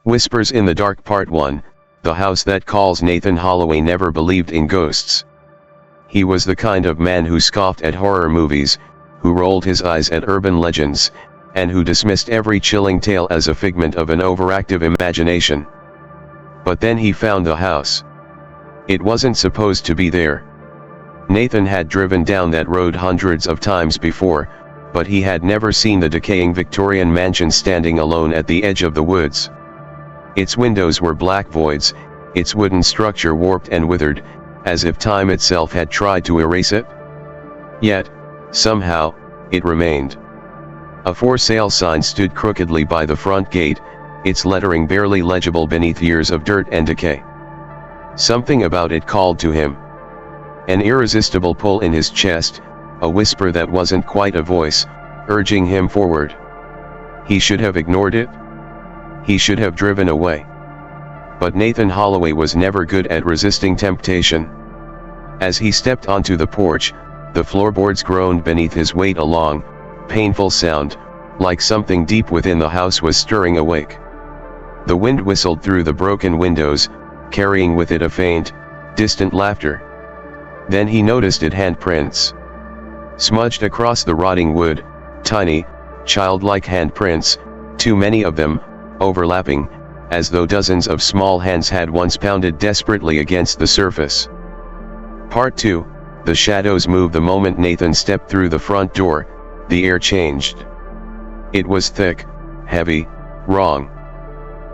Whispers in the Dark Part 1, The House That Calls. Nathan Holloway never believed in ghosts. He was the kind of man who scoffed at horror movies, who rolled his eyes at urban legends, and who dismissed every chilling tale as a figment of an overactive imagination. But then he found the house. It wasn't supposed to be there. Nathan had driven down that road hundreds of times before, but he had never seen the decaying Victorian mansion standing alone at the edge of the woods. Its windows were black voids, its wooden structure warped and withered, as if time itself had tried to erase it. Yet, somehow, it remained. A for sale sign stood crookedly by the front gate, its lettering barely legible beneath years of dirt and decay. Something about it called to him. An irresistible pull in his chest, a whisper that wasn't quite a voice, urging him forward. He should have ignored it. He should have driven away. But Nathan Holloway was never good at resisting temptation. As he stepped onto the porch, the floorboards groaned beneath his weight, a long, painful sound, like something deep within the house was stirring awake. The wind whistled through the broken windows, carrying with it a faint, distant laughter. Then he noticed it: handprints. Smudged across the rotting wood, tiny, childlike handprints, too many of them, overlapping, as though dozens of small hands had once pounded desperately against the surface. Part 2, the shadows moved the moment Nathan stepped through the front door. The air changed. It was thick, heavy, wrong.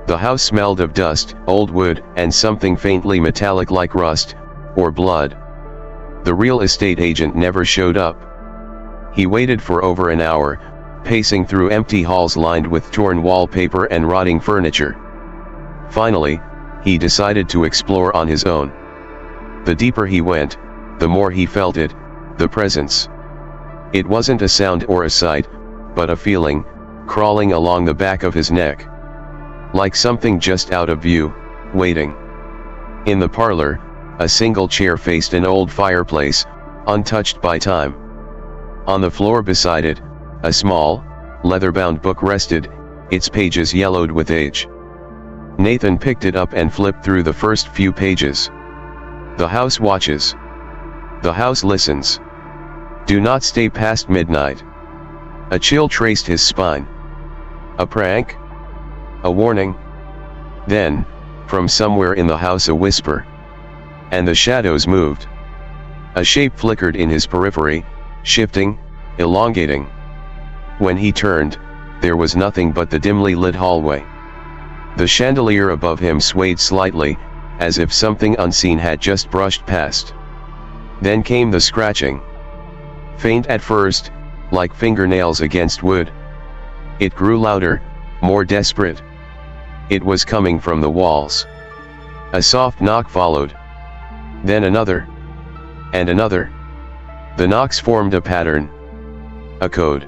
The house smelled of dust, old wood, and something faintly metallic like rust, or blood. The real estate agent never showed up. He waited for over an hour, pacing through empty halls lined with torn wallpaper and rotting furniture. Finally, he decided to explore on his own. The deeper he went, the more he felt it, the presence. It wasn't a sound or a sight, but a feeling, crawling along the back of his neck. Like something just out of view, waiting. In the parlor, a single chair faced an old fireplace, untouched by time. On the floor beside it, a small, leather-bound book rested, its pages yellowed with age. Nathan picked it up and flipped through the first few pages. The house watches. The house listens. Do not stay past midnight. A chill traced his spine. A prank? A warning? Then, from somewhere in the house, a whisper. And the shadows moved. A shape flickered in his periphery, shifting, elongating. When he turned, there was nothing but the dimly lit hallway. The chandelier above him swayed slightly, as if something unseen had just brushed past. Then came the scratching. Faint at first, like fingernails against wood. It grew louder, more desperate. It was coming from the walls. A soft knock followed. Then another. And another. The knocks formed a pattern. A code.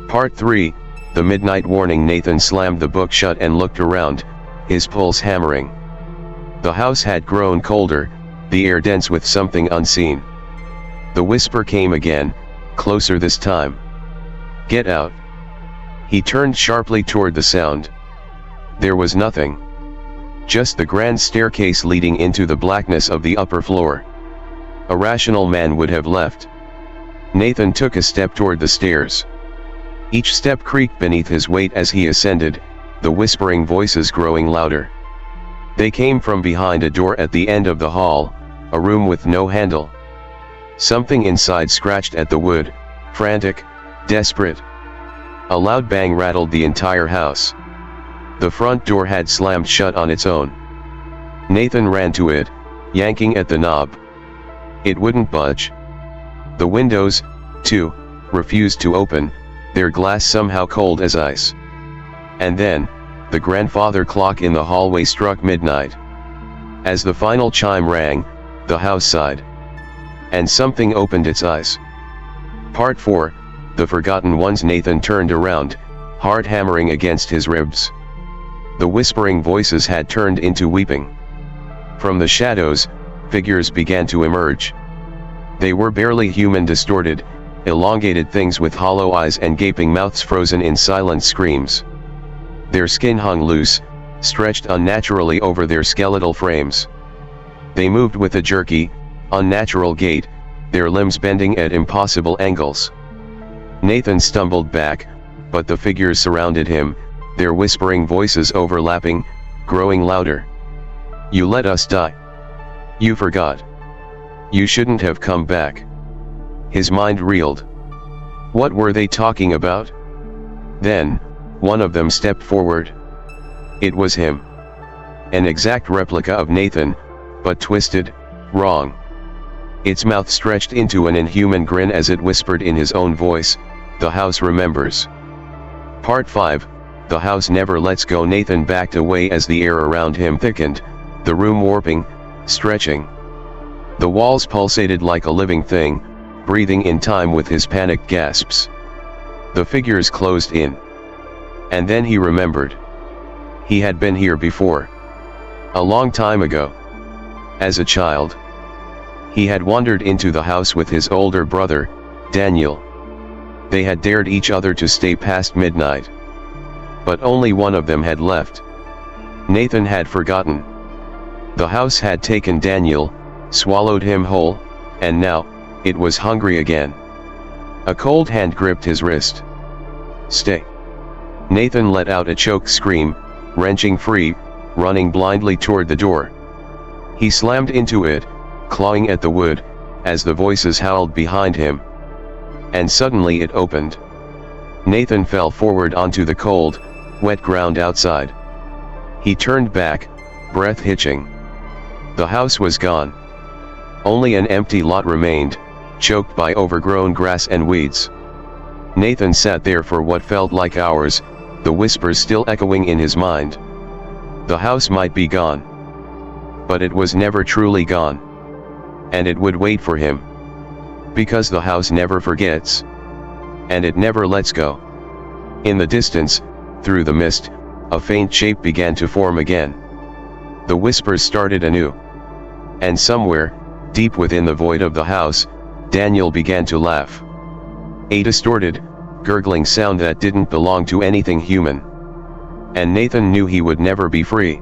Part 3, the midnight warning. Nathan slammed the book shut and looked around, his pulse hammering. The house had grown colder, the air dense with something unseen. The whisper came again, closer this time. Get out. He turned sharply toward the sound. There was nothing. Just the grand staircase leading into the blackness of the upper floor. A rational man would have left. Nathan took a step toward the stairs. Each step creaked beneath his weight as he ascended, the whispering voices growing louder. They came from behind a door at the end of the hall, a room with no handle. Something inside scratched at the wood, frantic, desperate. A loud bang rattled the entire house. The front door had slammed shut on its own. Nathan ran to it, yanking at the knob. It wouldn't budge. The windows, too, refused to open, their glass somehow cold as ice. And then, the grandfather clock in the hallway struck midnight. As the final chime rang, the house sighed. And something opened its eyes. Part 4, the forgotten ones. Nathan turned around, heart hammering against his ribs. The whispering voices had turned into weeping. From the shadows, figures began to emerge. They were barely human, distorted, elongated things with hollow eyes and gaping mouths frozen in silent screams. Their skin hung loose, stretched unnaturally over their skeletal frames. They moved with a jerky, unnatural gait, their limbs bending at impossible angles. Nathan stumbled back, but the figures surrounded him, their whispering voices overlapping, growing louder. "You let us die. You forgot. You shouldn't have come back." His mind reeled. What were they talking about? Then, one of them stepped forward. It was him. An exact replica of Nathan, but twisted, wrong. Its mouth stretched into an inhuman grin as it whispered in his own voice, "The house remembers." Part 5, The house never lets go. Nathan backed away as the air around him thickened, the room warping, stretching. The walls pulsated like a living thing, breathing in time with his panicked gasps. The figures closed in. And then he remembered. He had been here before. A long time ago. As a child. He had wandered into the house with his older brother, Daniel. They had dared each other to stay past midnight. But only one of them had left. Nathan had forgotten. The house had taken Daniel, swallowed him whole, and now, it was hungry again. A cold hand gripped his wrist. "Stay." Nathan let out a choked scream, wrenching free, running blindly toward the door. He slammed into it, clawing at the wood, as the voices howled behind him. And suddenly it opened. Nathan fell forward onto the cold, wet ground outside. He turned back, breath hitching. The house was gone. Only an empty lot remained, choked by overgrown grass and weeds. Nathan sat there for what felt like hours, the whispers still echoing in his mind. The house might be gone. But it was never truly gone. And it would wait for him. Because the house never forgets. And it never lets go. In the distance, through the mist, a faint shape began to form again. The whispers started anew. And somewhere, deep within the void of the house, Daniel began to laugh. A distorted, gurgling sound that didn't belong to anything human. And Nathan knew he would never be free.